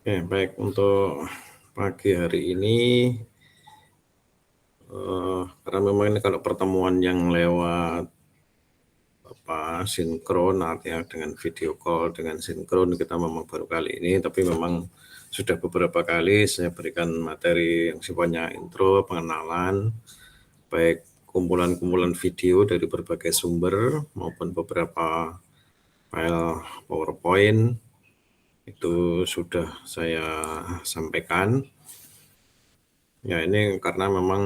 Baik untuk pagi hari ini, karena memang ini kalau pertemuan yang lewat sinkron, artinya dengan video call, dengan sinkron kita memang baru kali ini, tapi memang sudah beberapa kali saya berikan materi yang sifatnya intro, pengenalan, baik kumpulan-kumpulan video dari berbagai sumber maupun beberapa file PowerPoint itu sudah saya sampaikan. Ya, ini karena memang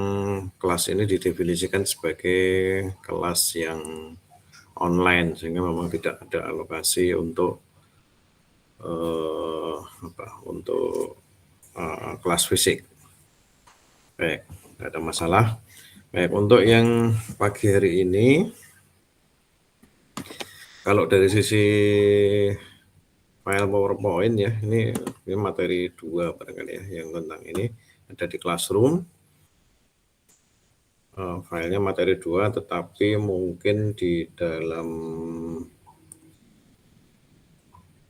kelas ini didefinisikan sebagai kelas yang online, sehingga memang tidak ada alokasi untuk untuk kelas fisik. Baik, tidak ada masalah. Baik, untuk yang pagi hari ini, kalau dari sisi file PowerPoint ya, ini materi 2 barangkali ya, yang tentang ini ada di Classroom. Filenya materi 2, tetapi mungkin di dalam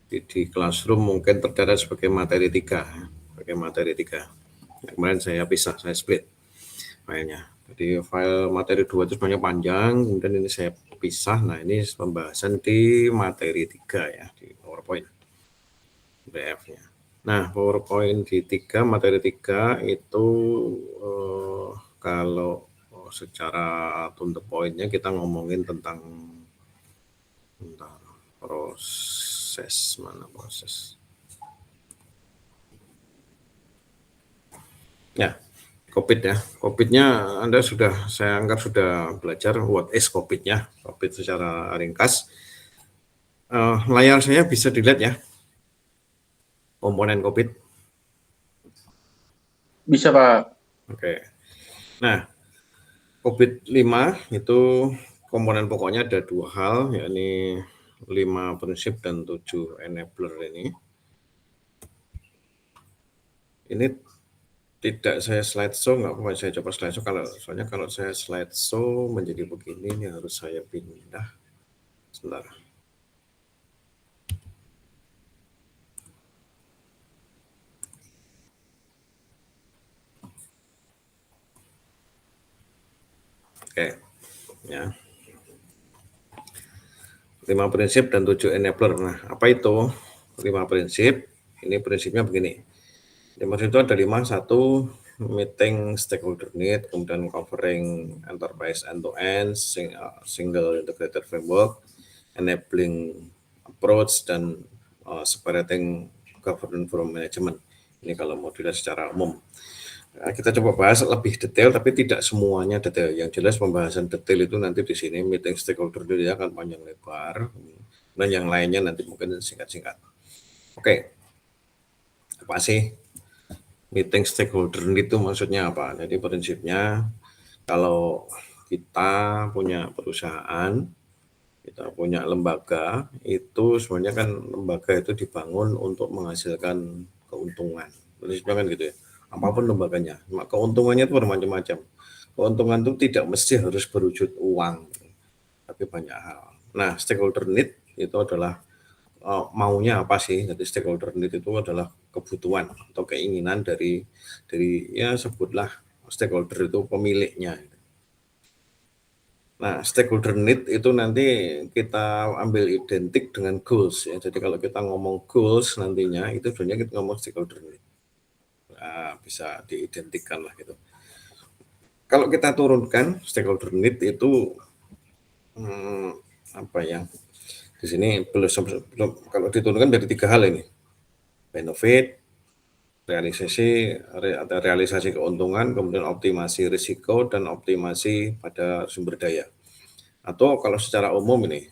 di Classroom mungkin tercatat sebagai materi 3, sebagai materi 3. Kemarin saya pisah, saya split filenya. Jadi file materi 2 itu sebenarnya panjang, kemudian ini saya pisah. Nah, ini pembahasan di materi 3 ya, di PowerPoint PDF-nya. Nah, PowerPoint di 3, materi 3 itu kalau secara to the point-nya kita ngomongin tentang proses, mana proses. Ya, COVID ya. COVID-nya Anda saya anggap sudah belajar what is COVID-nya, COVID secara ringkas. Layar saya bisa dilihat ya, komponen COVID. Bisa, Pak. Oke. Nah, COVID-5 itu komponen pokoknya ada 2 hal, yakni 5 prinsip dan 7 enabler ini. Ini tidak saya slideshow, nggak apa-apa saya coba slideshow. Soalnya kalau saya slideshow menjadi begini, ini harus saya pindah. Sebentar. Oke, ya. 5 prinsip dan 7 enabler. Nah, apa itu 5 prinsip? Ini prinsipnya begini. 5 itu ada 5, 1, meeting stakeholder need, kemudian covering enterprise end-to-end, single integrated framework, enabling approach, dan separating governance from management. Ini kalau mau dilihat secara umum. Nah, kita coba bahas lebih detail, tapi tidak semuanya detail. Yang jelas pembahasan detail itu nanti di sini meeting stakeholder dia akan panjang lebar, dan yang lainnya nanti mungkin singkat-singkat. Oke, apa sih meeting stakeholder itu maksudnya apa? Jadi prinsipnya kalau kita punya perusahaan, kita punya lembaga, itu sebenarnya kan lembaga itu dibangun untuk menghasilkan keuntungan. Prinsipnya kan gitu ya. Apapun lembaganya, keuntungannya itu bermacam-macam. Keuntungan itu tidak mesti harus berwujud uang, tapi banyak hal. Nah, stakeholder need itu adalah maunya apa sih? Jadi stakeholder need itu adalah kebutuhan atau keinginan dari ya sebutlah stakeholder itu pemiliknya. Nah, stakeholder need itu nanti kita ambil identik dengan goals ya. Jadi kalau kita ngomong goals nantinya itu sebenarnya kita ngomong stakeholder need. Nah, bisa diidentikan lah gitu. Kalau kita turunkan stakeholder need itu apa ya? Di sini belum kalau diturunkan dari 3 hal ini. Benefit, realisasi keuntungan, kemudian optimasi risiko, dan optimasi pada sumber daya. Atau kalau secara umum ini,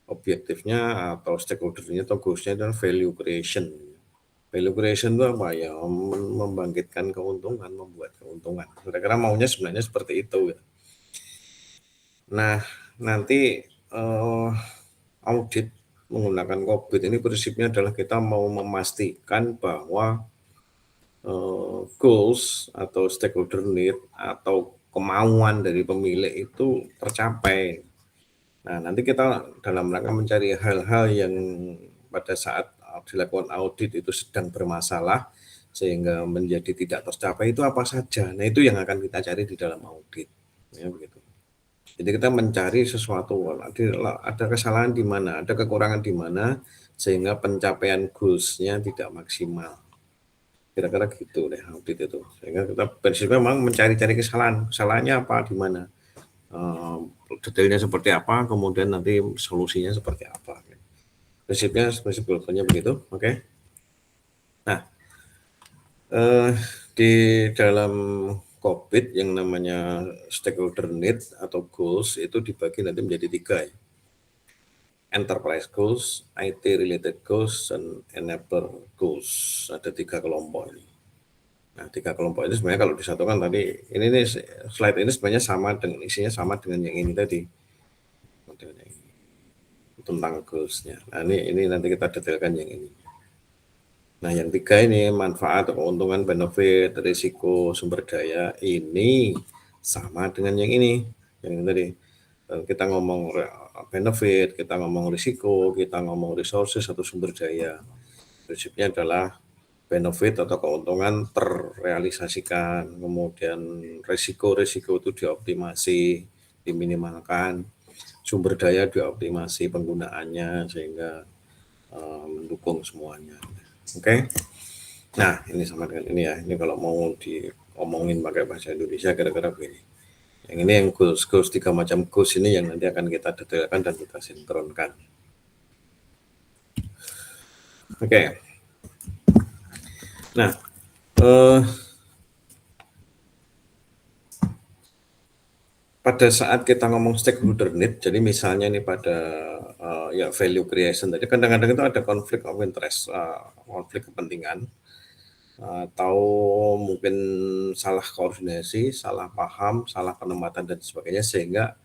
objektifnya atau stakeholder-nya atau goals-nya adalah value creation. Value creation itu apa ya? Membangkitkan keuntungan, membuat keuntungan. Kira-kira maunya sebenarnya seperti itu. Nah, nanti audit menggunakan COVID ini prinsipnya adalah kita mau memastikan bahwa goals atau stakeholder need atau kemauan dari pemilik itu tercapai. Nah, nanti kita dalam rangka mencari hal-hal yang pada saat dilakukan audit itu sedang bermasalah sehingga menjadi tidak tercapai itu apa saja. Nah, itu yang akan kita cari di dalam audit, ya begitu. Jadi kita mencari sesuatu, ada kesalahan di mana, ada kekurangan di mana, sehingga pencapaian goals-nya tidak maksimal. Kira-kira gitu deh audit itu. Sehingga kita prinsipnya memang mencari-cari kesalahannya apa, di mana, detailnya seperti apa, kemudian nanti solusinya seperti apa. Prinsip goalnya begitu, oke. Nah, di dalam COVID yang namanya stakeholder need atau goals itu dibagi nanti menjadi 3 ya. Enterprise goals, IT related goals, dan enabler goals. Ada 3 kelompok ini. Nah, 3 kelompok ini sebenarnya kalau disatukan tadi, ini nih slide ini sebenarnya sama dengan isinya sama dengan yang ini tadi. Tentang goals-nya. Nah, ini nanti kita detailkan yang ini. Nah, yang 3 ini manfaat, keuntungan, benefit, risiko, sumber daya ini sama dengan yang ini. Yang tadi kita ngomong benefit, kita ngomong risiko, kita ngomong resources atau sumber daya. Prinsipnya adalah benefit atau keuntungan terrealisasikan, kemudian risiko-risiko itu dioptimasi, diminimalkan, sumber daya dioptimasi penggunaannya sehingga mendukung semuanya. Oke. Nah, ini sama dengan ini ya. Ini kalau mau diomongin pakai bahasa Indonesia kira-kira begini. Yang ini yang goals 3 macam goals ini yang nanti akan kita detailkan dan kita sinkronkan. Oke. Nah, pada saat kita ngomong stakeholder need, jadi misalnya ini pada ya value creation tadi, kadang-kadang itu ada konflik of interest, konflik kepentingan, atau mungkin salah koordinasi, salah paham, salah penempatan dan sebagainya, sehingga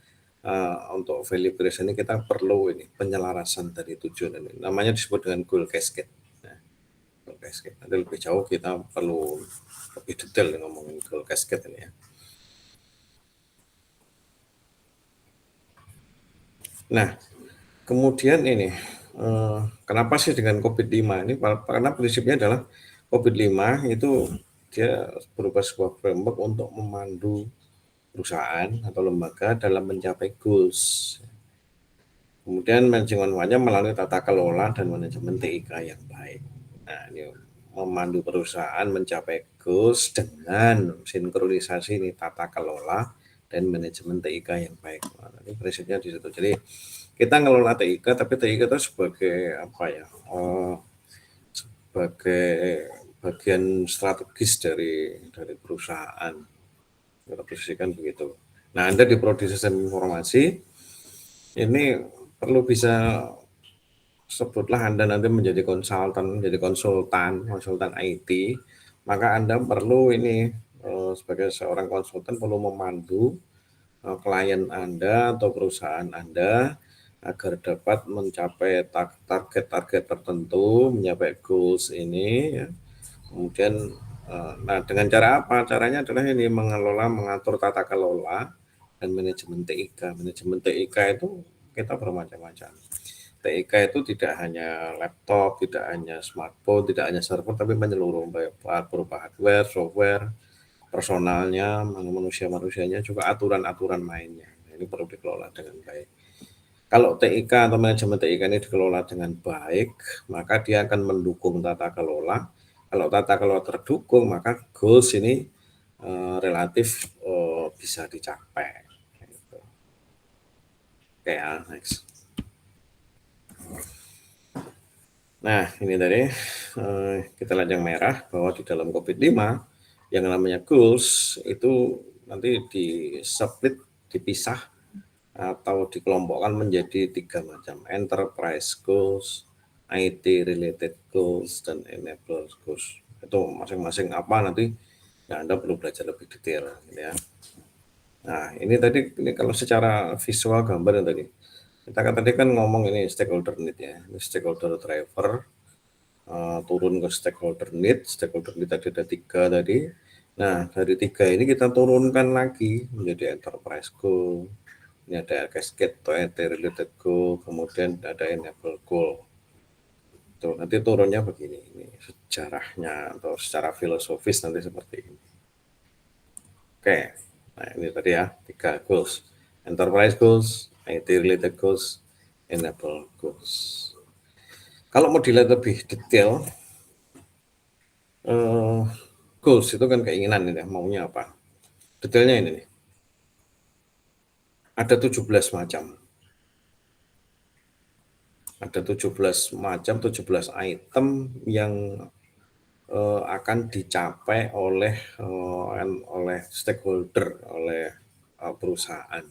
untuk value creation ini kita perlu ini penyelarasan dari tujuan ini. Namanya disebut dengan goal cascade. Nah, goal cascade. Nanti lebih jauh kita perlu lebih detail ngomongin goal cascade ini ya. Nah, kemudian ini, kenapa sih dengan COVID-5 ini? Karena prinsipnya adalah COVID-5 itu dia berupa sebuah framework untuk memandu perusahaan atau lembaga dalam mencapai goals. Kemudian manajemen melalui tata kelola dan manajemen TIK yang baik. Nah, ini memandu perusahaan mencapai goals dengan sinkronisasi ini tata kelola dan manajemen TIK yang baik. Nah, ini prinsipnya di situ. Jadi kita ngelola TIK, tapi TIK itu sebagai apa ya? Sebagai bagian strategis dari perusahaan. Kita posisikan begitu. Nah, Anda di prodi sistem informasi ini perlu bisa sebutlah Anda nanti menjadi konsultan IT, maka Anda perlu ini sebagai seorang konsultan perlu memandu klien Anda atau perusahaan Anda agar dapat mencapai target-target tertentu, mencapai goals ini, ya. Kemudian, nah dengan cara apa? Caranya adalah ini mengatur tata kelola dan manajemen TIK. Manajemen TIK itu kita bermacam-macam. TIK itu tidak hanya laptop, tidak hanya smartphone, tidak hanya server, tapi menyeluruh berupa hardware, software, personalnya, manusia-manusianya, juga aturan-aturan mainnya. Ini perlu dikelola dengan baik. Kalau TIK atau manajemen TIK ini dikelola dengan baik, maka dia akan mendukung tata kelola. Kalau tata kelola terdukung, maka goals ini relatif bisa dicapai. Oke, next. Nah, ini tadi kita lihat yang merah bahwa di dalam COVID-5 yang namanya goals itu nanti dipisah atau dikelompokkan menjadi 3 macam, enterprise goals, IT related goals, dan enabler goals. Itu masing-masing apa nanti ya Anda perlu belajar lebih detail gitu ya. Nah, ini tadi ini kalau secara visual gambar yang tadi. Kita kan tadi kan ngomong ini stakeholder need ya, ini stakeholder driver, turun ke stakeholder need tadi ada 3 tadi. Nah, dari 3 ini kita turunkan lagi menjadi enterprise goal. Ini ada cascade atau IT related goal, kemudian ada enable goal. Tuh, nanti turunnya begini, ini sejarahnya atau secara filosofis nanti seperti ini. Oke, nah ini tadi ya, 3 goals. Enterprise goals, IT related goals, enable goals. Kalau mau dilihat lebih detail, eh, goals itu kan keinginan ini, maunya apa. Detailnya ini nih, ada 17 macam. Ada 17 macam, 17 item yang akan dicapai oleh stakeholder, oleh perusahaan.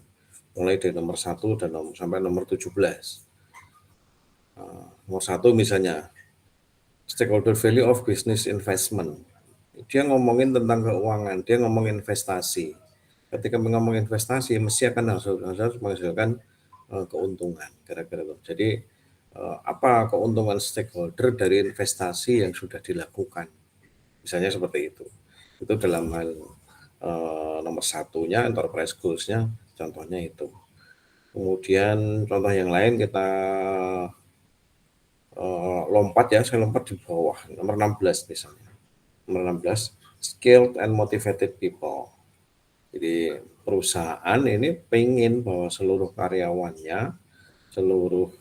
Mulai dari nomor 1 dan sampai nomor 17. Nomor 1 misalnya, stakeholder value of business investment. Dia ngomongin tentang keuangan, dia ngomong investasi. Ketika ngomong investasi, mesti akan harus menghasilkan keuntungan. Kira-kira itu. Jadi, apa keuntungan stakeholder dari investasi yang sudah dilakukan? Misalnya seperti itu. Itu dalam hal nomor satunya, enterprise goals-nya, contohnya itu. Kemudian contoh yang lain kita lompat ya, saya lompat di bawah, nomor 16 misalnya. Nomor 16, skilled and motivated people. Jadi perusahaan ini pengen bahwa seluruh karyawannya, seluruh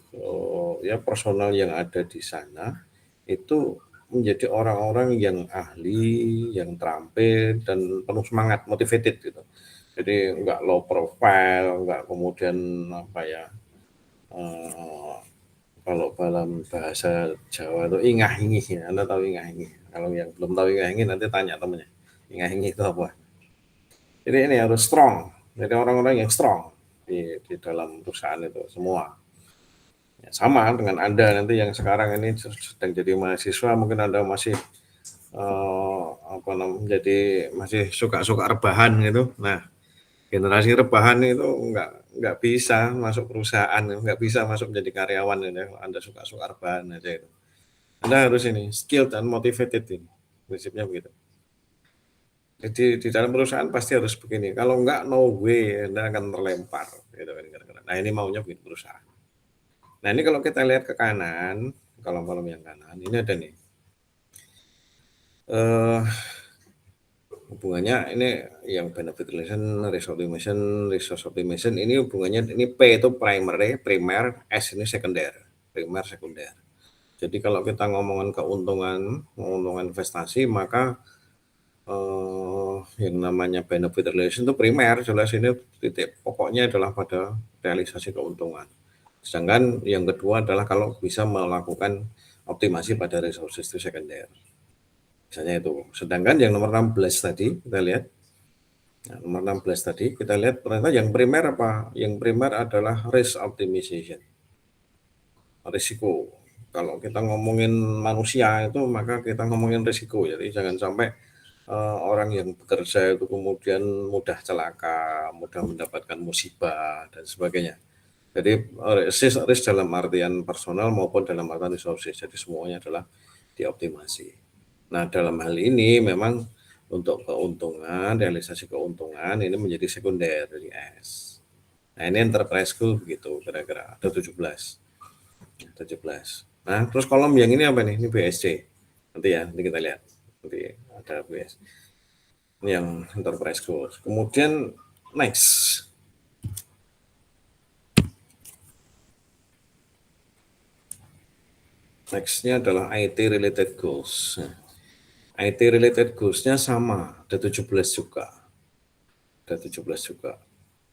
ya personal yang ada di sana itu menjadi orang-orang yang ahli, yang terampil dan penuh semangat, motivated gitu. Jadi enggak low profile, enggak kemudian apa ya, eh, kalau dalam bahasa Jawa itu ingah-ingih ya. Anda tahu ingah-ingih? Kalau yang belum tahu ingah-ingih nanti tanya temennya. Ingah-ingih itu apa? Jadi ini harus strong. Jadi orang-orang yang strong di dalam perusahaan itu semua. Ya, sama dengan Anda nanti yang sekarang ini sedang jadi mahasiswa, mungkin Anda masih apa namanya, jadi masih suka-suka rebahan gitu. Nah, generasi rebahan itu nggak bisa masuk perusahaan, nggak bisa masuk menjadi karyawan gitu ya. Anda suka-suka rebahan aja itu. Anda harus ini skilled dan motivated ini. Prinsipnya begitu. Jadi di dalam perusahaan pasti harus begini. Kalau enggak, no way Anda akan terlempar. Gitu kan, kira-kira. Nah ini maunya begitu perusahaan. Nah ini kalau kita lihat ke kanan, kolom-kolom yang kanan, ini ada nih. Hubungannya ini yang benefit relation, resource optimization, ini hubungannya, ini P itu primary, primer, S ini sekunder, primer, sekunder. Jadi kalau kita ngomongin keuntungan investasi, maka yang namanya benefit relation itu primer, jelas ini titik pokoknya adalah pada realisasi keuntungan. Sedangkan yang kedua adalah kalau bisa melakukan optimasi pada resources itu sekunder. Misalnya itu. Sedangkan yang nomor 16 tadi kita lihat, nah, nomor 16 tadi kita lihat ternyata yang primer apa? Yang primer adalah risk optimization. Risiko. Kalau kita ngomongin manusia itu maka kita ngomongin risiko. Jadi jangan sampai orang yang bekerja itu kemudian mudah celaka, mudah mendapatkan musibah dan sebagainya. Jadi risk dalam artian personal maupun dalam artian resources. Jadi semuanya adalah dioptimasi. Nah dalam hal ini memang untuk keuntungan, realisasi keuntungan ini menjadi sekunder dari S. Nah ini enterprise goal begitu kira-kira ada 17. Nah terus kolom yang ini apa nih? Ini BSC. Nanti ya, nanti kita lihat. Nanti ada BSC. Ini yang enterprise goals. Kemudian next. Nextnya adalah IT related goals. Nah, IT related goals-nya sama, ada 17 juga. Ada 17 juga.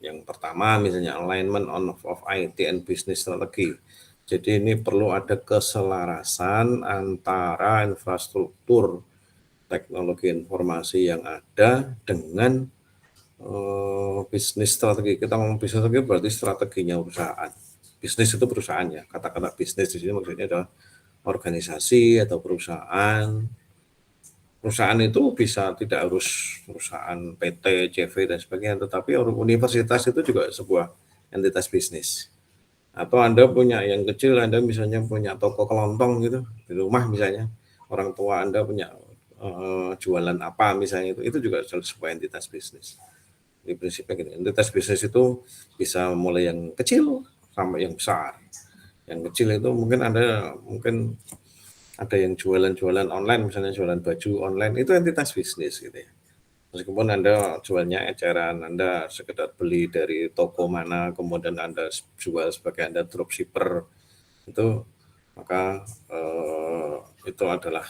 Yang pertama misalnya alignment of IT and business strategy. Jadi ini perlu ada keselarasan antara infrastruktur teknologi informasi yang ada dengan bisnis strategi. Kita ngomong bisnis strategi berarti strateginya perusahaan. Bisnis itu perusahaan ya. Kata-kata bisnis di sini maksudnya adalah organisasi atau perusahaan. Perusahaan itu bisa tidak harus perusahaan PT, CV dan sebagainya, tetapi universitas itu juga sebuah entitas bisnis. Atau Anda punya yang kecil, Anda misalnya punya toko kelontong gitu di rumah misalnya, orang tua Anda punya jualan apa misalnya, itu juga sebuah entitas bisnis. Di prinsipnya gini, entitas bisnis itu bisa mulai yang kecil sampai yang besar. Yang kecil itu mungkin Anda Ada yang jualan-jualan online, misalnya jualan baju online, itu entitas bisnis gitu ya. Meskipun Anda jualnya eceran, Anda sekedar beli dari toko mana, kemudian Anda jual sebagai Anda dropshipper, itu maka itu adalah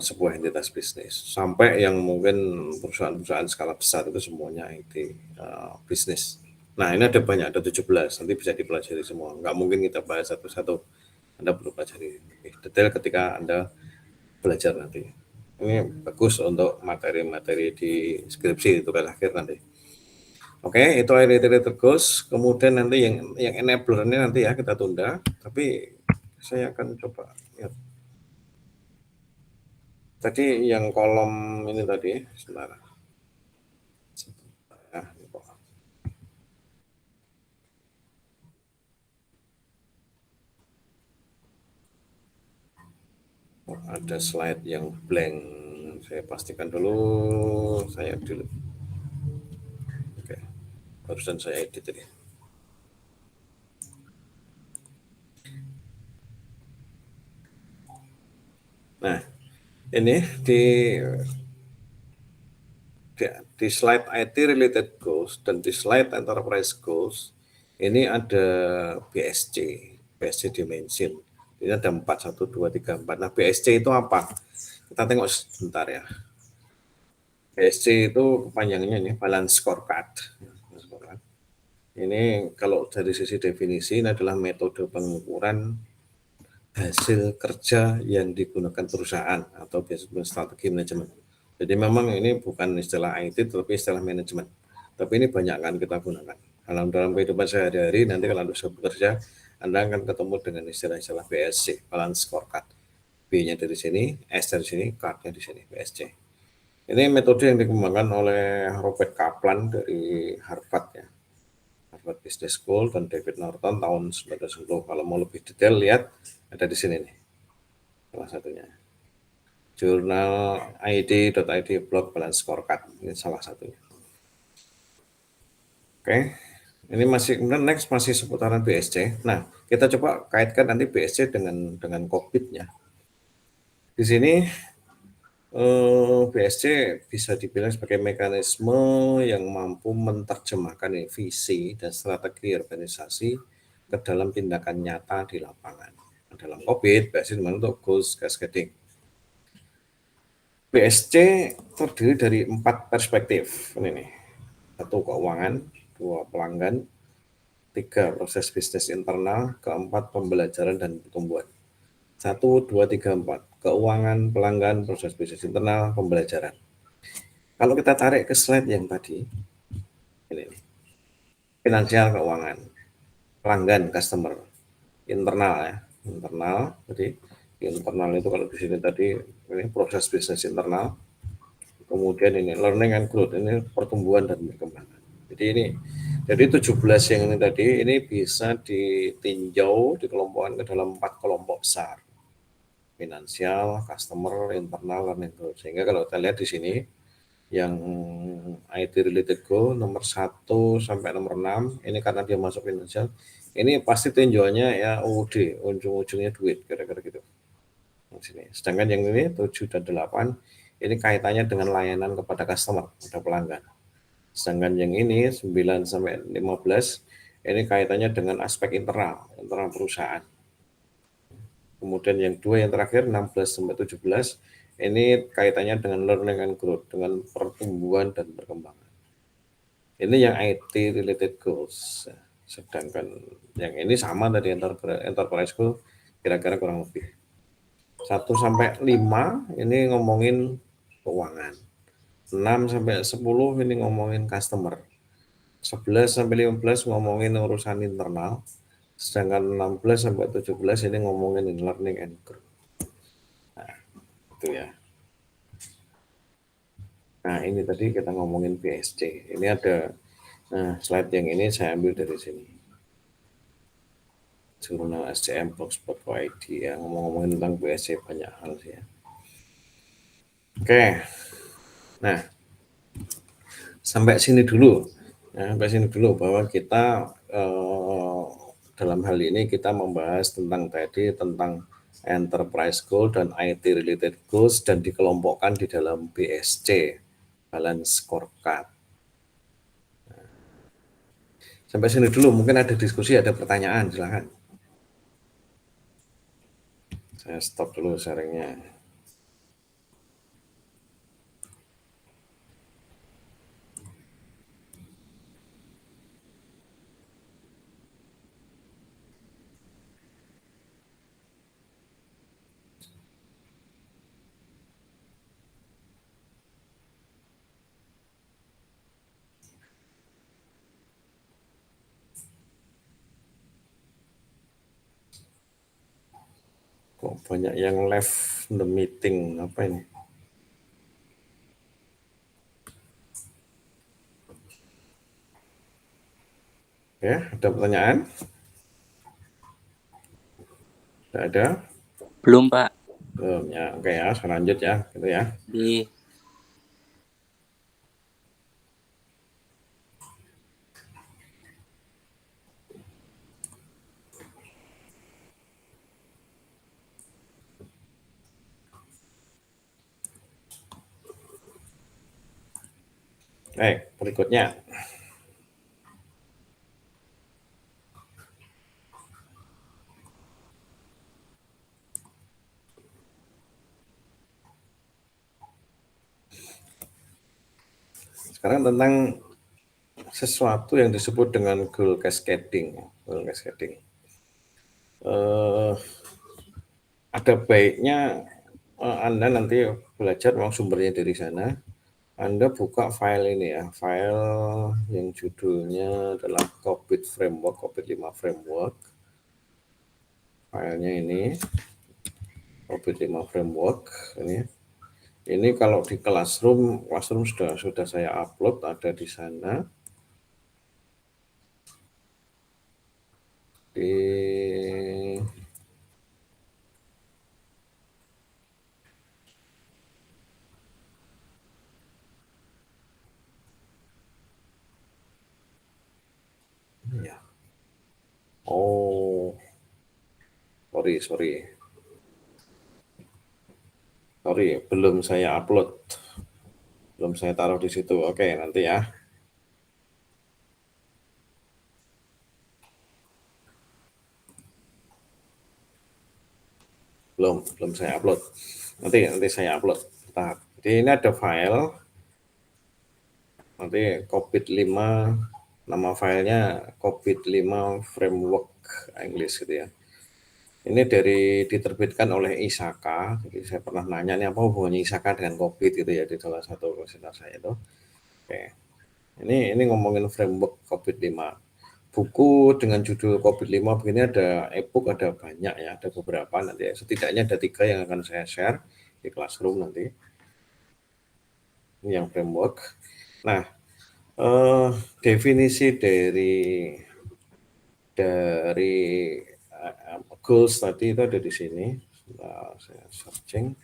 sebuah entitas bisnis. Sampai yang mungkin perusahaan-perusahaan skala besar itu semuanya IT bisnis. Nah, ini ada banyak, ada 17, nanti bisa dipelajari semua. Nggak mungkin kita bahas satu-satu. Anda perlu pelajari lebih detail ketika Anda belajar nanti. Ini bagus untuk materi-materi di skripsi itu kan akhir nanti. Oke, itu related goals. Kemudian nanti yang enabler ini nanti ya kita tunda. Tapi saya akan coba lihat. Tadi yang kolom ini tadi, sebentar. Nah, ada slide yang blank. Saya pastikan dulu. Saya delete. Oke, barusan saya edit tadi. Nah, ini di slide IT related goals dan di slide enterprise goals ini ada BSC dimension. Ini ada 4, 1, 2, 3, 4. Nah, BSC itu apa? Kita tengok sebentar ya. BSC itu kepanjangannya ini balance scorecard. Ini kalau dari sisi definisi ini adalah metode pengukuran hasil kerja yang digunakan perusahaan atau biasanya strategi manajemen. Jadi memang ini bukan istilah IT tetapi istilah manajemen. Tapi ini banyak kan kita gunakan. Dalam kehidupan sehari-hari nanti kalau Anda sudah bekerja, Anda akan ketemu dengan istilah-istilah BSC, balance scorecard. B-nya dari sini, S dari sini, card-nya di sini, BSC. Ini metode yang dikembangkan oleh Robert Kaplan dari Harvard ya. Harvard Business School dan David Norton tahun 1990. Kalau mau lebih detail lihat ada di sini nih. Salah satunya. Jurnal id.id blog balance scorecard. Ini salah satunya. Oke. Ini masih kemudian next masih seputaran BSC. Nah, kita coba kaitkan nanti BSC dengan cockpitnya. Di sini BSC bisa dibilang sebagai mekanisme yang mampu menerjemahkan visi dan strategi organisasi ke dalam tindakan nyata di lapangan. Dalam COVID, BSC untuk goals cascading. BSC terdiri dari 4 perspektif. Ini nih. 1 keuangan, 2 pelanggan, 3 proses bisnis internal, 4 pembelajaran dan pertumbuhan. 1, 2, 3, 4. Keuangan, pelanggan, proses bisnis internal, pembelajaran. Kalau kita tarik ke slide yang tadi, ini nih. Finansial keuangan, pelanggan, customer, internal ya, internal. Jadi internal itu kalau di sini tadi ini proses bisnis internal, kemudian ini learning and growth, ini pertumbuhan dan perkembangan. Jadi 17 yang ini tadi ini bisa ditinjau dikelompokkan ke dalam 4 kelompok besar. Finansial, customer, internal, learning growth. Sehingga kalau kita lihat di sini yang IT related goal nomor 1 sampai nomor 6 ini karena dia masuk finansial, ini pasti tinjauannya ya UUD, ujung-ujungnya duit kira-kira gitu. Sini. Sedangkan yang ini 7 dan 8 ini kaitannya dengan layanan kepada customer, kepada pelanggan. Sedangkan yang ini 9 sampai 15 ini kaitannya dengan aspek internal perusahaan. Kemudian yang 2 yang terakhir 16 sampai 17 ini kaitannya dengan learning and growth, dengan pertumbuhan dan perkembangan. Ini yang IT related goals. Sedangkan yang ini sama tadi enterprise goal kira-kira kurang lebih. 1 sampai 5 ini ngomongin keuangan. 6 sampai 10 ini ngomongin customer. 11 sampai 15 ngomongin urusan internal. Sedangkan 16 sampai 17 ini ngomongin learning and growth. Nah, itu ya. Nah, ini tadi kita ngomongin BSC. Ini ada slide yang ini saya ambil dari sini. Jurnal SCM Blogspot.id ya, ngomong-ngomongin tentang BSC banyak hal sih ya. Oke. Nah, sampai sini dulu. Ya, sampai sini dulu bahwa kita dalam hal ini kita membahas tentang enterprise goal dan IT related goals, dan dikelompokkan di dalam BSC, balance scorecard. Sampai sini dulu, mungkin ada diskusi, ada pertanyaan, silahkan. Saya stop dulu sharingnya. Kok banyak yang left the meeting, apa ini? Ya, ada pertanyaan? Tidak ada? Belum, Pak. Belum ya, oke ya, saya lanjut ya, gitu ya. Baik, berikutnya. Sekarang tentang sesuatu yang disebut dengan goal cascading. Goal cascading. Ada baiknya Anda nanti belajar, memang sumbernya dari sana. Anda buka file ini ya, file yang judulnya adalah COVID Framework, COVID-5 Framework. Filenya ini, COVID-5 Framework. Ini kalau di Classroom sudah saya upload, ada di sana. Ya. Oh, sorry, belum saya upload, belum saya taruh di situ. Oke, nanti ya. Belum saya upload. Nanti saya upload. Tahap. Jadi ini ada file. Nanti COVID-5, nama filenya COVID-5 Framework English gitu ya. Ini diterbitkan oleh ISAKA. Jadi saya pernah nanya nih apa hubungannya ISAKA dengan COVID gitu ya, di salah satu webinar saya itu. Oke. Ini ngomongin framework COVID-5. Buku dengan judul COVID-5 begini ada e-book, ada banyak ya, ada beberapa nanti ya. Setidaknya ada 3 yang akan saya share di Classroom nanti. Ini yang framework. Nah, definisi dari goals tadi itu ada di sini. Nah, saya searching.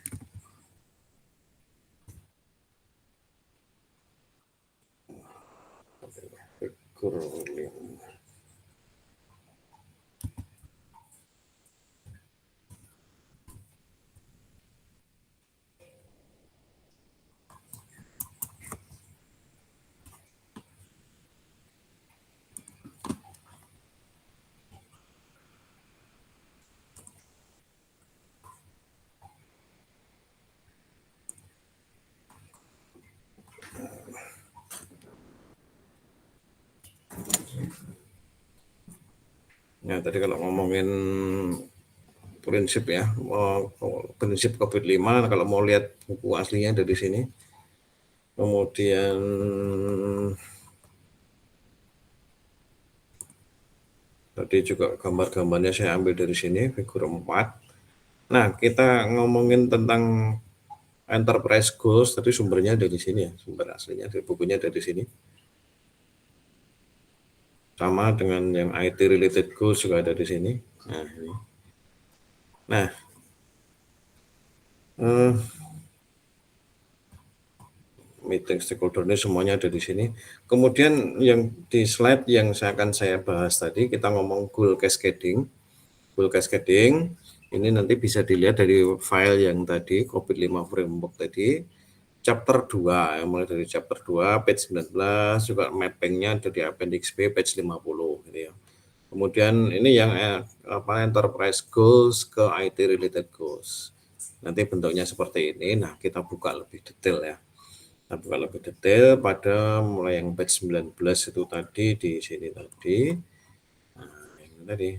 Ya, tadi kalau ngomongin prinsip ya, prinsip COVID-5, kalau mau lihat buku aslinya ada di sini. Kemudian tadi juga gambar-gambarnya saya ambil dari sini, figur 4. Nah, kita ngomongin tentang enterprise goals, tadi sumbernya ada di sini ya, sumber aslinya, bukunya ada di sini. Sama dengan yang IT related goals juga ada di sini. Nah, ini. Nah, meeting stakeholder ini semuanya ada di sini. Kemudian yang di slide yang akan saya bahas tadi, kita ngomong goal cascading. Goal cascading Ini nanti bisa dilihat dari file yang tadi, COVID-5 framework tadi, chapter 2, mulai dari chapter 2, page 19, juga mappingnya dari appendix B, page 50, gitu ya. Kemudian ini yang enterprise goals ke IT related goals. Nanti bentuknya seperti ini. Nah, kita buka lebih detail ya. Kita buka lebih detail pada mulai yang page 19 itu tadi di sini tadi. Nah, ini tadi.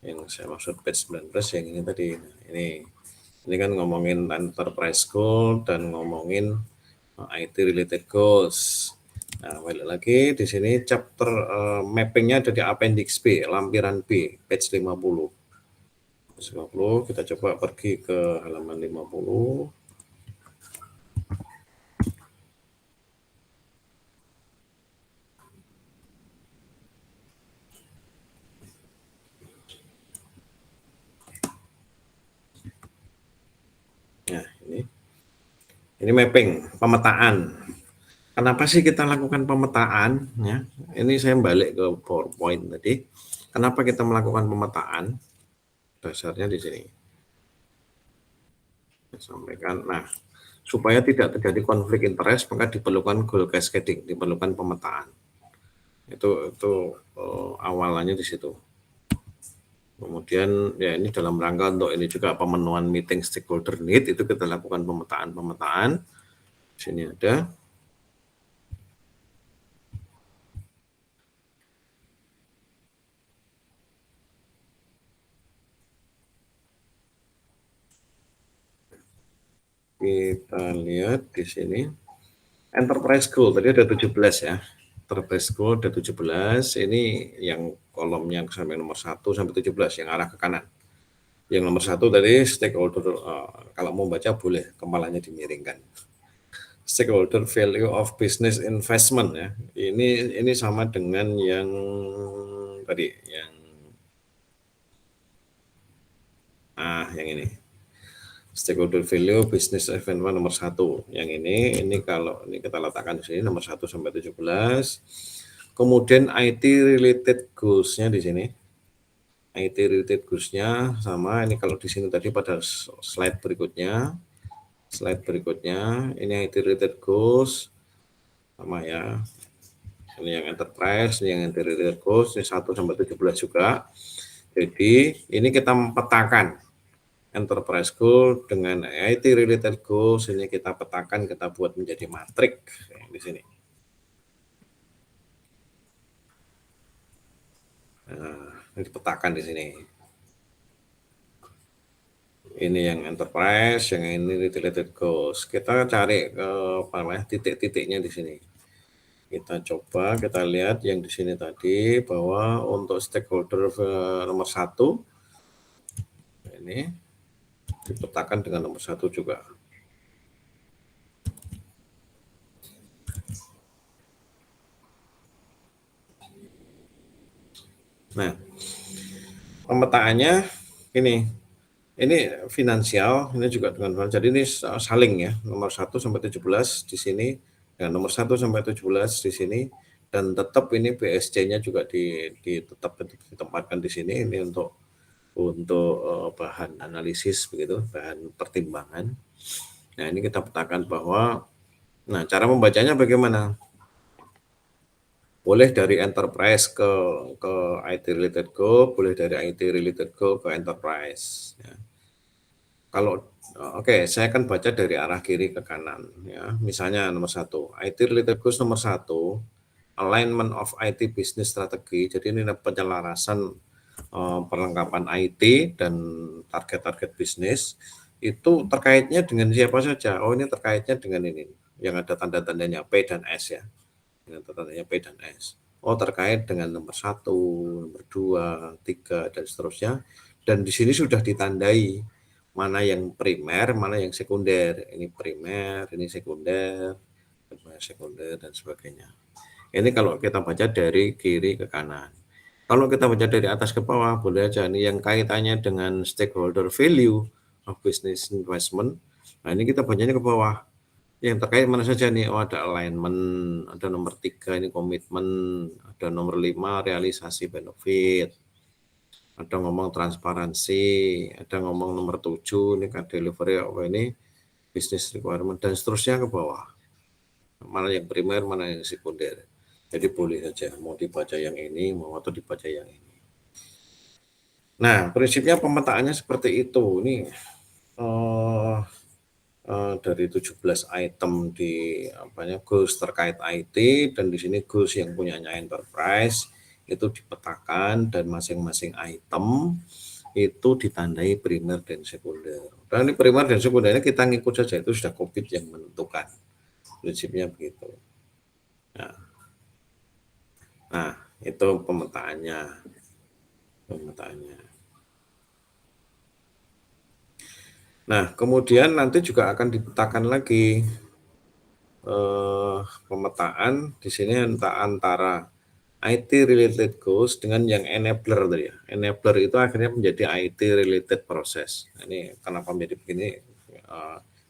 Yang saya maksud page 19 yang ini tadi. Nah, ini kan ngomongin enterprise goal dan ngomongin IT related goals. Nah, balik lagi di sini chapter mappingnya ada di appendix B, lampiran B, page 50. 50, kita coba pergi ke halaman 50. Nah, ini mapping, pemetaan. Kenapa sih kita lakukan pemetaan? Ya, ini saya balik ke PowerPoint tadi. Kenapa kita melakukan pemetaan? Dasarnya di sini. Saya sampaikan. Nah, supaya tidak terjadi konflik interest, maka diperlukan goal cascading, diperlukan pemetaan. Itu awalannya di situ. Kemudian ya ini dalam rangka untuk ini juga pemenuhan meeting stakeholder need, itu kita lakukan pemetaan. Sini ada. Kita lihat di sini. Enterprise goal tadi ada 17 ya. Enterprise goal ada 17. Ini yang kolomnya sampai nomor 1 sampai 17 yang arah ke kanan. Yang nomor 1 tadi stakeholder, kalau mau baca boleh kepalanya dimiringkan. Stakeholder value of business investment ya. Ini sama dengan yang tadi, yang ini. Stakeholder value business investment nomor 1. Yang ini kalau ini kita letakkan di sini nomor 1 sampai 17. Kemudian IT related goals-nya di sini. IT related goals-nya sama, ini kalau di sini tadi pada slide berikutnya. Slide berikutnya, ini IT related goals sama ya. Ini yang enterprise, ini yang IT related goals, ini 1 sampai 17 juga. Jadi ini kita petakan enterprise goal dengan IT related goals, ini kita petakan, kita buat menjadi matrik di sini. Nah, ini dipetakan di sini. Ini yang enterprise, yang ini related goals. Kita cari titik-titiknya di sini. Kita coba, kita lihat yang di sini tadi bahwa untuk stakeholder nomor 1 ini dipetakan dengan nomor 1 juga. Nah, pemetaannya ini finansial, ini juga dengan, jadi ini saling ya, nomor 1 sampai 17 di sini, dan nomor 1 sampai 17 di sini, dan tetap ini BSC-nya juga tetap ditempatkan di sini, ini untuk bahan analisis begitu, bahan pertimbangan. Nah, ini kita petakan bahwa, nah cara membacanya bagaimana? Boleh dari enterprise ke IT related goal, boleh dari IT related goal ke enterprise. Ya. Kalau saya akan baca dari arah kiri ke kanan. Ya. Misalnya nomor 1, IT related goals nomor 1, alignment of IT business strategy. Jadi ini penyelarasan perlengkapan IT dan target-target bisnis. Itu terkaitnya dengan siapa saja? Oh, ini terkaitnya dengan ini, yang ada tanda-tandanya P dan S ya. Dengan tanda-tandanya P dan S. Oh, terkait dengan nomor 1, nomor 2, 3, dan seterusnya. Dan di sini sudah ditandai mana yang primer, mana yang sekunder. Ini primer, ini sekunder, dan sebagainya. Ini kalau kita baca dari kiri ke kanan. Kalau kita baca dari atas ke bawah, boleh aja nih yang kaitannya dengan stakeholder value of business investment. Nah, ini kita bacanya ke bawah. Yang terkait mana saja nih? Oh, ada alignment, ada nomor 3 ini komitmen, ada nomor 5 realisasi benefit. ada ngomong transparansi, ada ngomong nomor 7, ini kan delivery apa ini, business requirement, dan seterusnya ke bawah. Mana yang primer, mana yang sekunder. Jadi boleh saja, mau dibaca yang ini, mau atau dibaca yang ini. Nah, prinsipnya pemetaannya seperti itu. Ini dari 17 item di goals terkait IT, dan di sini goals yang punyanya enterprise itu dipetakan, dan masing-masing item itu ditandai primer dan sekunder. Dan ini primer dan sekundernya kita ngikut saja, itu sudah COVID yang menentukan. Prinsipnya begitu. Nah, itu pemetaannya. Nah, kemudian nanti juga akan dipetakan lagi pemetaan di sini antara IT related goals dengan yang enabler tadi ya. Enabler itu akhirnya menjadi IT related proses. Nah, ini kenapa menjadi begini,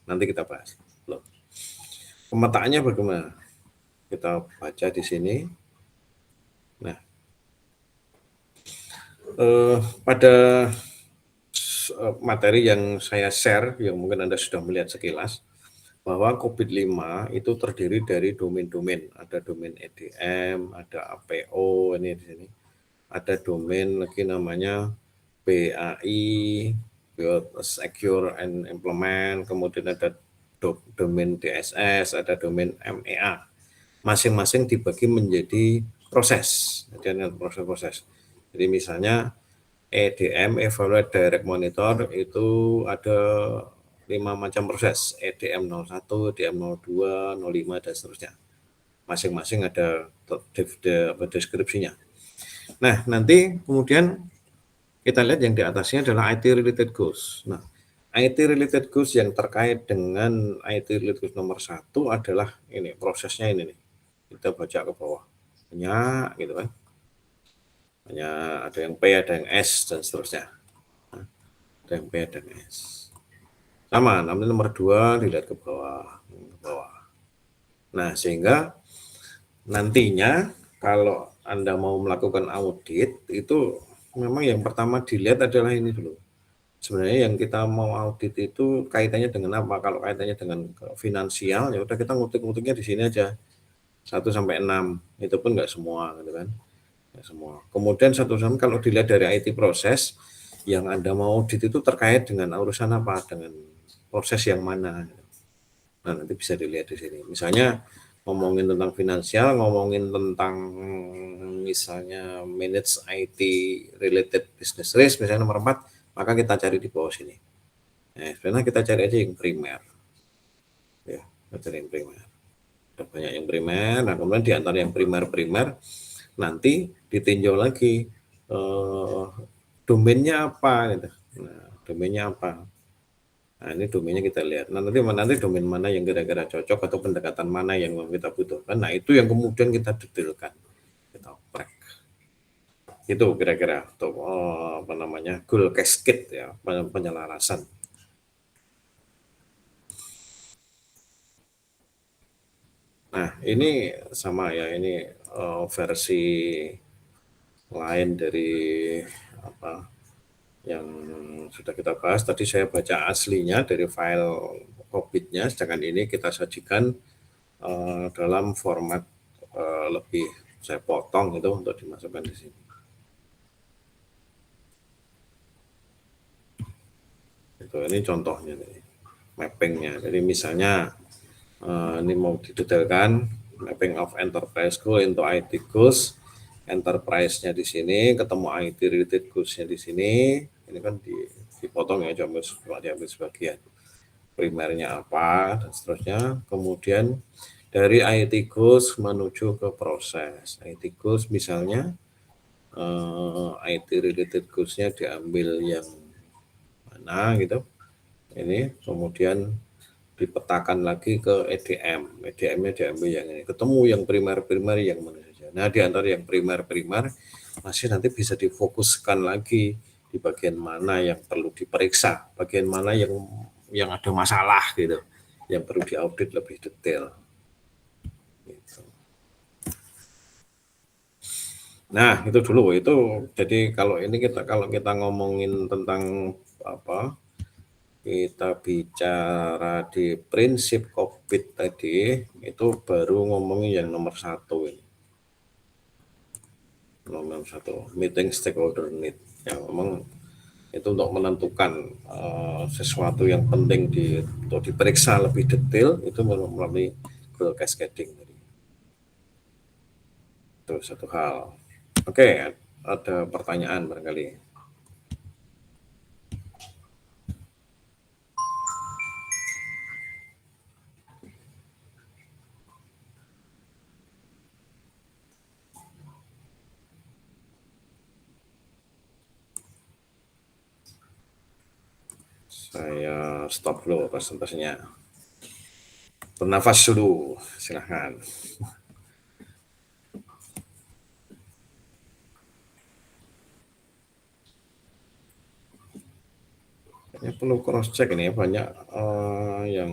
nanti kita bahas. Loh. Pemetaannya bagaimana? Kita baca di sini. Nah, pada materi yang saya share, yang mungkin Anda sudah melihat sekilas, bahwa COVID-5 itu terdiri dari domain-domain. Ada domain EDM, ada APO, ini di sini. Ada domain lagi namanya BAI, Build, Secure and Implement, kemudian ada domain DSS, ada domain MEA. Masing-masing dibagi menjadi proses, jadi proses-proses. Jadi misalnya EDM, Evaluate Direct Monitor, itu ada 5 macam proses, EDM 01, EDM 02, 05, dan seterusnya. Masing-masing ada deskripsinya. Nah, nanti kemudian kita lihat yang di atasnya adalah IT related goals. Nah, IT related goals yang terkait dengan IT related goals nomor 1 adalah ini, prosesnya ini nih. Kita baca ke bawah. Banyak gitu kan. Banyak, ada yang P, ada yang S, dan seterusnya. Ada yang P, ada yang S. Sama, namun nomor 2 dilihat ke bawah. Nah, sehingga nantinya kalau Anda mau melakukan audit, itu memang yang pertama dilihat adalah ini dulu. Sebenarnya yang kita mau audit itu kaitannya dengan apa? Kalau kaitannya dengan finansial, ya udah kita ngutik-ngutiknya di sini aja. 1 sampai 6, itu pun nggak semua gitu kan. Nggak semua. Kemudian 1 sampai, kalau dilihat dari IT proses, yang Anda mau audit itu terkait dengan urusan apa? Dengan proses yang mana? Nah, nanti bisa dilihat di sini. Misalnya ngomongin tentang finansial, ngomongin tentang misalnya manage IT related business risk, misalnya nomor 4, maka kita cari di bawah sini. Nah, sebenarnya kita cari aja yang primer. Ya, kita cari yang primer. Ada banyak yang primer, nah kemudian di antara yang primer-primer, nanti ditinjau lagi domainnya apa gitu. Nah, domainnya apa? Nah, ini domainnya kita lihat. Nah, nanti domain mana yang kira-kira cocok atau pendekatan mana yang kita butuhkan. Nah, itu yang kemudian kita detailkan, kita oprek. Itu kira-kira untuk goal cascade ya, penyelarasan. Nah, ini sama ya, ini versi lain dari apa yang sudah kita bahas. Tadi saya baca aslinya dari file COVID-nya, sedangkan ini kita sajikan dalam format lebih saya potong itu untuk dimasukkan di sini. Itu ini contohnya nih, mappingnya. Jadi misalnya ini mau didetailkan mapping of enterprise goal into IT goals. Enterprise-nya di sini, ketemu IT related goals-nya di sini. Ini kan dipotong ya, diambil sebagian. Primernya apa dan seterusnya. Kemudian dari IT goals menuju ke proses. IT goals misalnya IT related goals-nya diambil yang mana gitu. Ini kemudian dipetakan lagi ke EDM. EDM-nya diambil yang ini. Ketemu yang primer-primer yang mana saja. Nah, di antara yang primer-primer masih nanti bisa difokuskan lagi di bagian mana yang perlu diperiksa, bagian mana yang ada masalah gitu, yang perlu diaudit lebih detail. Gitu. Nah, itu dulu, itu jadi kalau kita ngomongin tentang apa, kita bicara di prinsip COVID tadi, itu baru ngomongin yang nomor satu ini. Nomor satu, meeting stakeholder need. Yang memang itu untuk menentukan sesuatu yang penting untuk diperiksa lebih detail, itu melalui goal cascading. Itu satu hal. Oke, ada pertanyaan barangkali. Saya stop dulu presentasinya. Bernafas dulu, silahkan. Ya, perlu cross check ini ya, banyak yang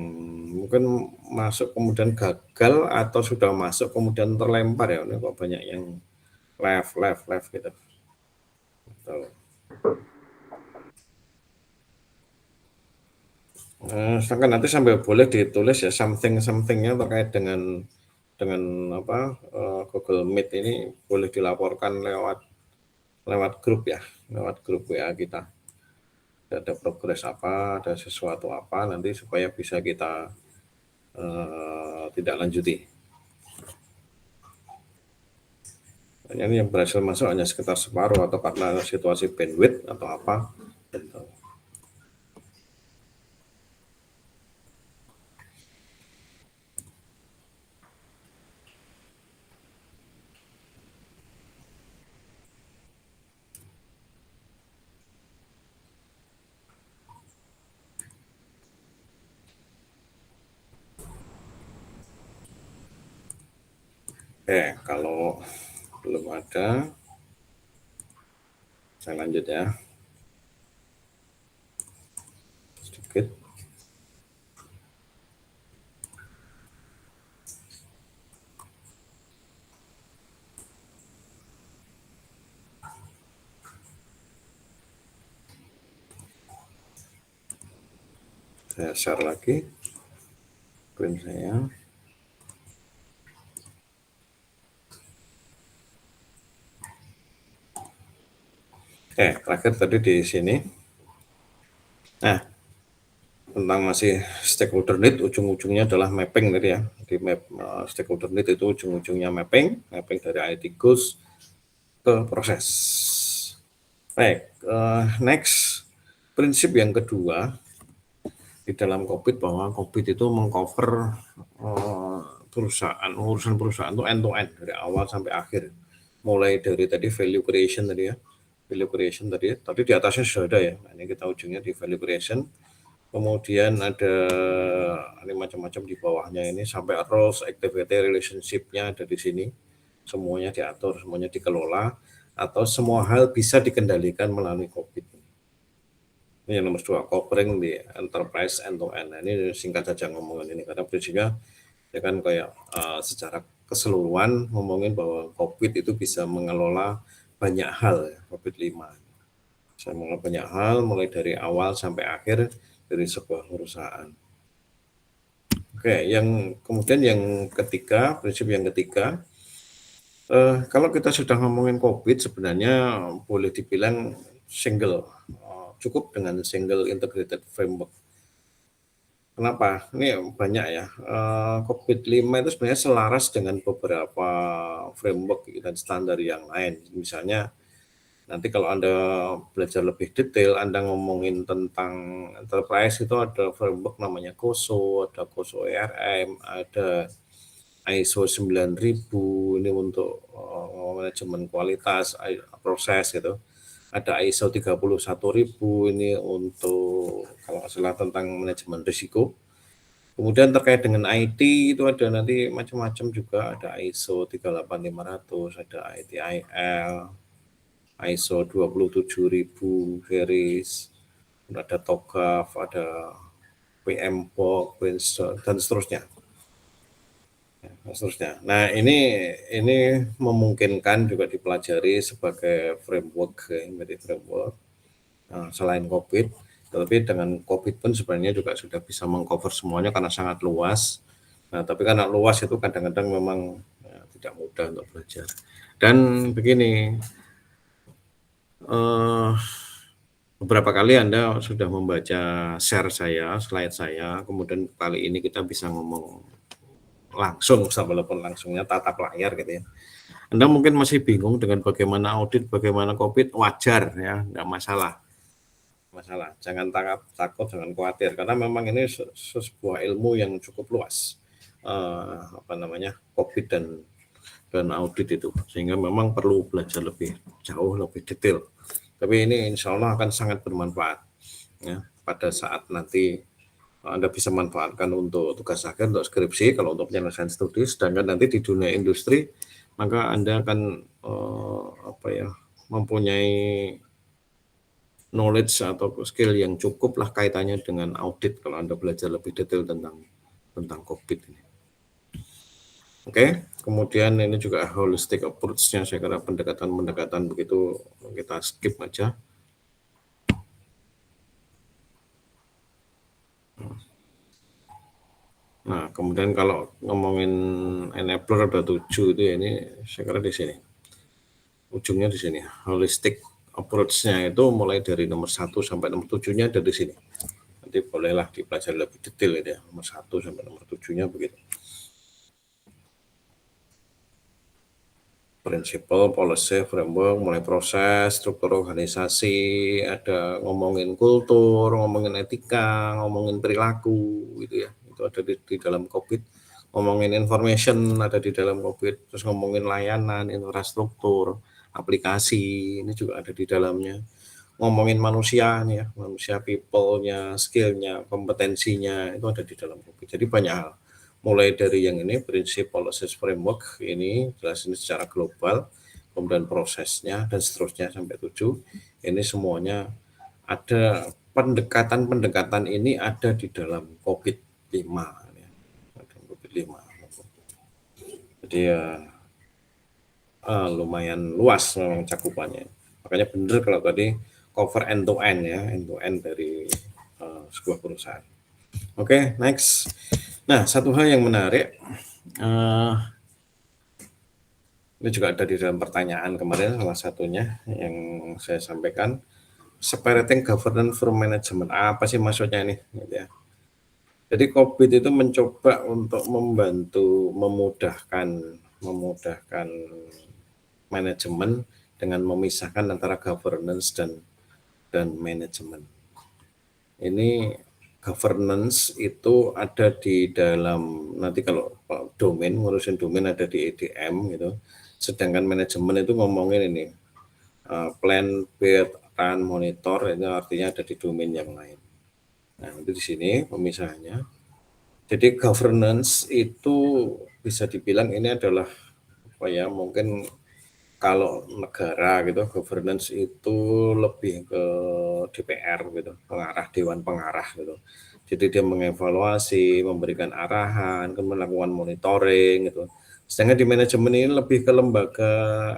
mungkin masuk kemudian gagal atau sudah masuk kemudian terlempar ya. Ini kok banyak yang left gitu. Tuh. Sedangkan nanti sambil boleh ditulis ya somethingnya terkait dengan apa Google Meet ini boleh dilaporkan lewat lewat grup ya, lewat grup WA kita. Ada progres apa, ada sesuatu apa nanti supaya bisa kita tidak lanjuti. Ini yang berhasil masuk hanya sekitar separuh atau karena situasi bandwidth atau apa. Gitu. Kalau belum ada, saya lanjut ya. Sedikit. Saya share lagi screen saya. Terakhir tadi di sini. Nah, tentang masih stakeholder need, ujung-ujungnya adalah mapping tadi ya. Di map stakeholder need itu ujung-ujungnya mapping dari IT goals ke proses. Baik, next prinsip yang kedua di dalam COVID bahwa COVID itu mengcover urusan perusahaan itu end to end dari awal sampai akhir. Mulai dari tadi value creation tadi ya, tadi di atasnya sudah ada ya. Nah, ini kita ujungnya di value creation. Kemudian ada ini macam-macam di bawahnya ini sampai roles, activity, relationship-nya ada di sini. Semuanya diatur, semuanya dikelola atau semua hal bisa dikendalikan melalui COVID. Ini yang nomor dua, covering di enterprise end to end. Nah, ini singkat saja ngomongin ini karena prinsipnya ya kan kayak secara keseluruhan ngomongin bahwa COVID itu bisa mengelola banyak hal ya, COVID-5. Bisa mengelola banyak hal mulai dari awal sampai akhir dari sebuah perusahaan. Oke, yang kemudian yang ketiga, prinsip yang ketiga, kalau kita sudah ngomongin COVID sebenarnya boleh dibilang single, cukup dengan single integrated framework. Kenapa? Ini banyak ya. COVID-5 itu sebenarnya selaras dengan beberapa framework dan standar yang lain. Misalnya nanti kalau Anda belajar lebih detail, Anda ngomongin tentang enterprise itu ada framework namanya COSO, ada COSO ERM, ada ISO 9000 ini untuk manajemen kualitas proses gitu. Ada ISO 31000 ini untuk kalau nggak salah tentang manajemen risiko. Kemudian terkait dengan IT itu ada nanti macam-macam juga, ada ISO 38500, ada ITIL, ISO 27000 series, ada TOGAF, ada PMBOK, dan seterusnya. seterusnya. Nah, ini memungkinkan juga dipelajari sebagai framework ya, menjadi framework selain COVID, tetapi dengan COVID pun sebenarnya juga sudah bisa mengcover semuanya karena sangat luas. Nah, tapi karena luas itu kadang-kadang memang tidak mudah untuk belajar. Dan begini, eh, beberapa kali Anda sudah membaca share saya, slide saya, kemudian kali ini kita bisa ngomong langsung, walaupun langsungnya tatap layar gitu ya. Anda mungkin masih bingung dengan bagaimana audit, bagaimana COVID, wajar ya, nggak masalah. Jangan takut, jangan khawatir, karena memang ini sebuah ilmu yang cukup luas, COVID dan audit itu, sehingga memang perlu belajar lebih jauh, lebih detail. Tapi ini insya Allah akan sangat bermanfaat ya, pada saat nanti Anda bisa manfaatkan untuk tugas akhir, untuk skripsi, kalau untuk penyelesaian studi. Sedangkan nanti di dunia industri, maka Anda akan mempunyai knowledge atau skill yang cukup lah kaitannya dengan audit kalau Anda belajar lebih detail tentang COVID ini. Oke, kemudian ini juga holistic approach-nya, saya kira pendekatan begitu kita skip aja. Nah, kemudian kalau ngomongin enabler ada 7 itu ya, ini saya kira di sini. Ujungnya di sini. Holistic approach-nya itu mulai dari nomor 1 sampai nomor 7-nya ada di sini. Nanti bolehlah dipelajari lebih detail ya, nomor 1 sampai nomor 7-nya begitu. Prinsipal, policy, framework, mulai proses, struktur organisasi, ada ngomongin kultur, ngomongin etika, ngomongin perilaku, gitu ya. Itu ada di dalam COVID. Ngomongin information ada di dalam COVID, terus ngomongin layanan, infrastruktur, aplikasi, ini juga ada di dalamnya. Ngomongin manusia nih ya, manusia, people-nya, skill-nya, kompetensinya, itu ada di dalam COVID. Jadi banyak hal. Mulai dari yang ini, prinsip, policies, framework, ini jelasin secara global, kemudian prosesnya, dan seterusnya sampai 7. Ini semuanya ada pendekatan-pendekatan ini ada di dalam COVID-5. Ya. COVID-5. Jadi ya lumayan luas memang cakupannya. Makanya benar kalau tadi cover end to end ya, end to end dari sebuah perusahaan. Oke, next. Nah, satu hal yang menarik, ini juga ada di dalam pertanyaan kemarin, salah satunya yang saya sampaikan, separating governance from management. Apa sih maksudnya ini? Gitu ya. Jadi COVID itu mencoba untuk memudahkan manajemen dengan memisahkan antara governance dan manajemen. Ini governance itu ada di dalam, nanti kalau ngurusin domain ada di EDM gitu. Sedangkan manajemen itu ngomongin ini plan, build, run, monitor, itu artinya ada di domain yang lain. Nah, itu di sini pemisahannya. Jadi governance itu bisa dibilang ini adalah mungkin kalau negara gitu, governance itu lebih ke DPR gitu, dewan pengarah gitu. Jadi dia mengevaluasi, memberikan arahan, kemudian melakukan monitoring gitu. Sedangkan di manajemen ini lebih ke lembaga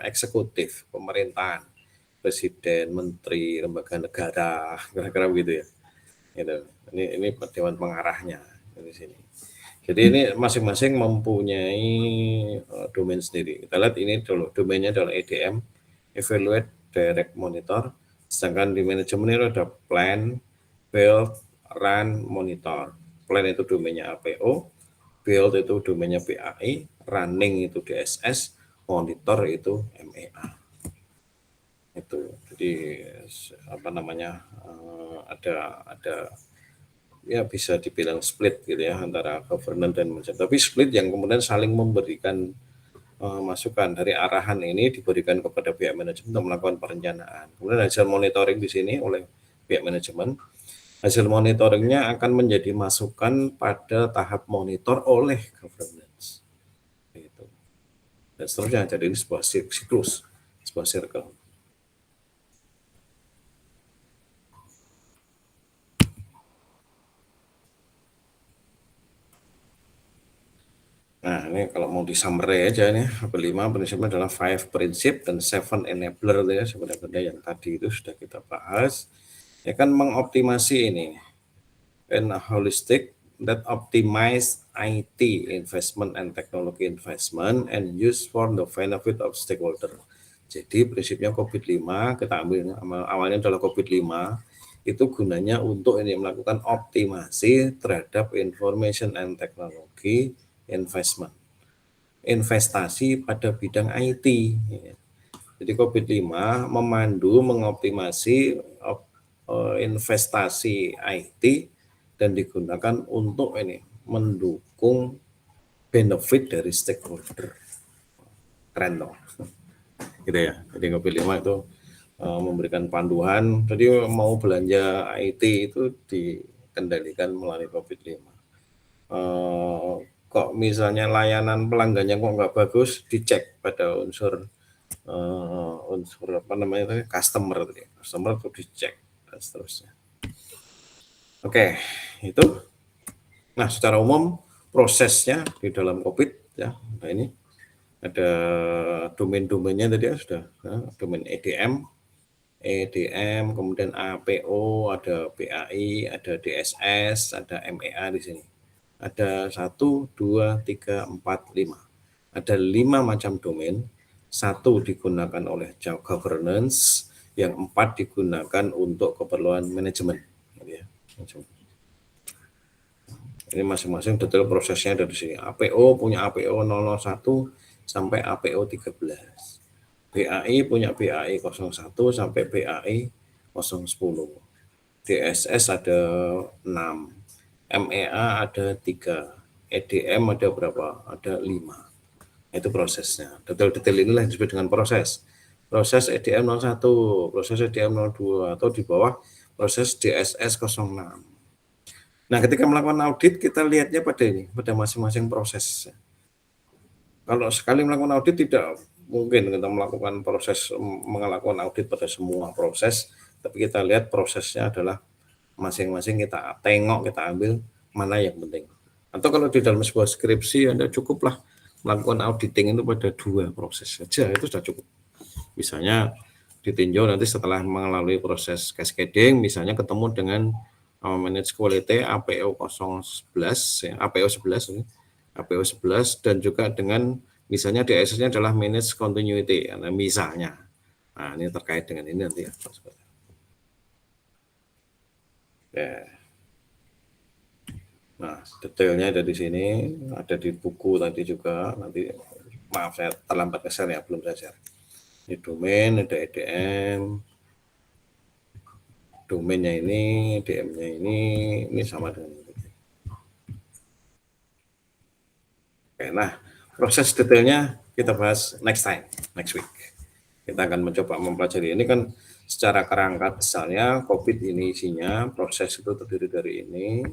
eksekutif, pemerintahan, presiden, menteri, lembaga negara, kira-kira begitu ya. Gitu. Ini dewan pengarahnya di sini. Jadi ini masing-masing mempunyai domain sendiri. Kita lihat ini dulu, domainnya adalah EDM, Evaluate, Direct, Monitor. Sedangkan di manajemen itu ada Plan, Build, Run, Monitor. Plan itu domainnya APO, Build itu domainnya BAI, Running itu DSS, Monitor itu MEA. Itu jadi ada ya bisa dibilang split gitu ya antara governance dan manajemen. Tapi split yang kemudian saling memberikan masukan dari arahan ini diberikan kepada pihak manajemen untuk melakukan perencanaan. Kemudian hasil monitoring di sini oleh pihak manajemen. Hasil monitoringnya akan menjadi masukan pada tahap monitor oleh governance. Gitu. Dan seterusnya jadi ini sebuah siklus, sebuah circle. Nah, ini kalau mau di summary aja nih, P5 prinsipnya adalah 5 prinsip dan 7 enabler ya, sebenarnya yang tadi itu sudah kita bahas. Ya kan mengoptimasi ini, and holistic that optimize IT investment and technology investment and use for the benefit of stakeholder. Jadi prinsipnya COVID-5 kita ambil awalnya adalah COVID-5 itu gunanya untuk ini melakukan optimasi terhadap information and technology investment. Investasi pada bidang IT. Jadi COVID-5 memandu mengoptimasi investasi IT dan digunakan untuk ini mendukung benefit dari stakeholder. Keren dong. Gitu ya. Jadi COVID-5 itu memberikan panduan. Jadi mau belanja IT itu dikendalikan melalui COVID-5. Kok misalnya layanan pelanggannya kok nggak bagus, dicek pada unsur apa namanya customer itu dicek dan seterusnya. Oke, itu. Nah, secara umum prosesnya di dalam COVID ya, nah ini ada domain-domainnya tadi ya sudah, domain EDM, kemudian APO, ada PAI, ada DSS, ada MEA di sini. Ada 1, 2, 3, 4, 5. Ada 5 macam domain. 1 digunakan oleh governance, yang 4 digunakan untuk keperluan manajemen. Gitu ya. Ini masing-masing detail prosesnya dari sini. APO punya APO 001 sampai APO 13. BAI punya BAI 01 sampai BAI 010. DSS ada 6. MEA ada 3. EDM ada berapa? Ada 5. Itu prosesnya. Detail-detail inilah yang disebut dengan proses. Proses EDM 01, proses EDM 02, atau di bawah proses DSS 06. Nah, ketika melakukan audit, kita lihatnya pada masing-masing proses. Kalau sekali melakukan audit, tidak mungkin kita melakukan audit pada semua proses, tapi kita lihat prosesnya adalah masing-masing kita tengok, kita ambil mana yang penting. Atau kalau di dalam sebuah skripsi, Anda cukuplah melakukan auditing itu pada 2 proses saja, itu sudah cukup. Misalnya ditinjau nanti setelah melalui proses cascading, misalnya ketemu dengan manage quality APO 011 ya, APO 11 dan juga dengan misalnya DSS-nya adalah manage continuity ya, misalnya. Nah, ini terkait dengan ini nanti ya. Nah, detailnya ada di sini, ada di buku tadi juga. Nanti maaf saya terlambat share ya, belum saya share. Ini domain, ada EDM, domainnya ini, DM-nya ini sama dengan ini. Oke, nah proses detailnya kita bahas next week. Kita akan mencoba mempelajari ini kan secara kerangka besarnya COVID ini isinya proses itu terdiri dari ini.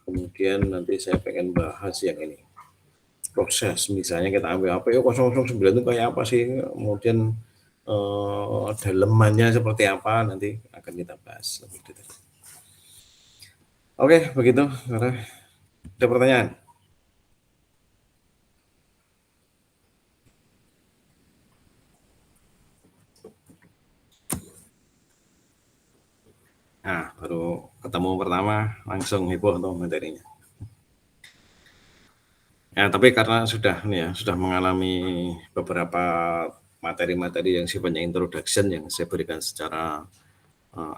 Kemudian nanti saya pengen bahas yang ini. Proses misalnya kita ambil APO 009 itu kayak apa sih? Kemudian dalemannya seperti apa nanti akan kita bahas lebih detail. Oke, begitu. Ada pertanyaan? Nah, baru ketemu pertama langsung heboh tuh materinya. Ya, tapi karena sudah mengalami beberapa materi-materi yang sifatnya introduction yang saya berikan secara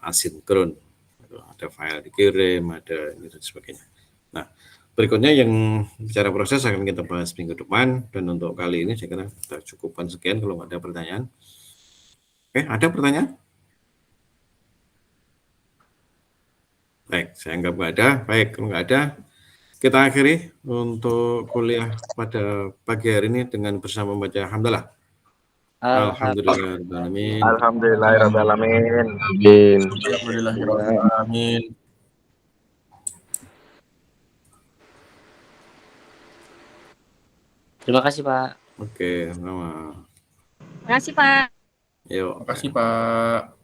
asinkron, ada file dikirim, ada ini dan sebagainya. Nah, berikutnya yang bicara proses akan kita bahas minggu depan, dan untuk kali ini saya kira kita cukupkan sekian kalau ada pertanyaan. Oke, ada pertanyaan? Baik, saya anggap nggak ada. Baik, kalau nggak ada, kita akhiri untuk kuliah pada pagi hari ini dengan bersama membaca hamdalah. Alhamdulillahirrahmanirrahim. Alhamdulillahirrahmanirrahim. Alhamdulillahirrahmanirrahim. Terima kasih, Pak. Oke, sama. Terima kasih, Pak. Yuk. Terima kasih, Pak.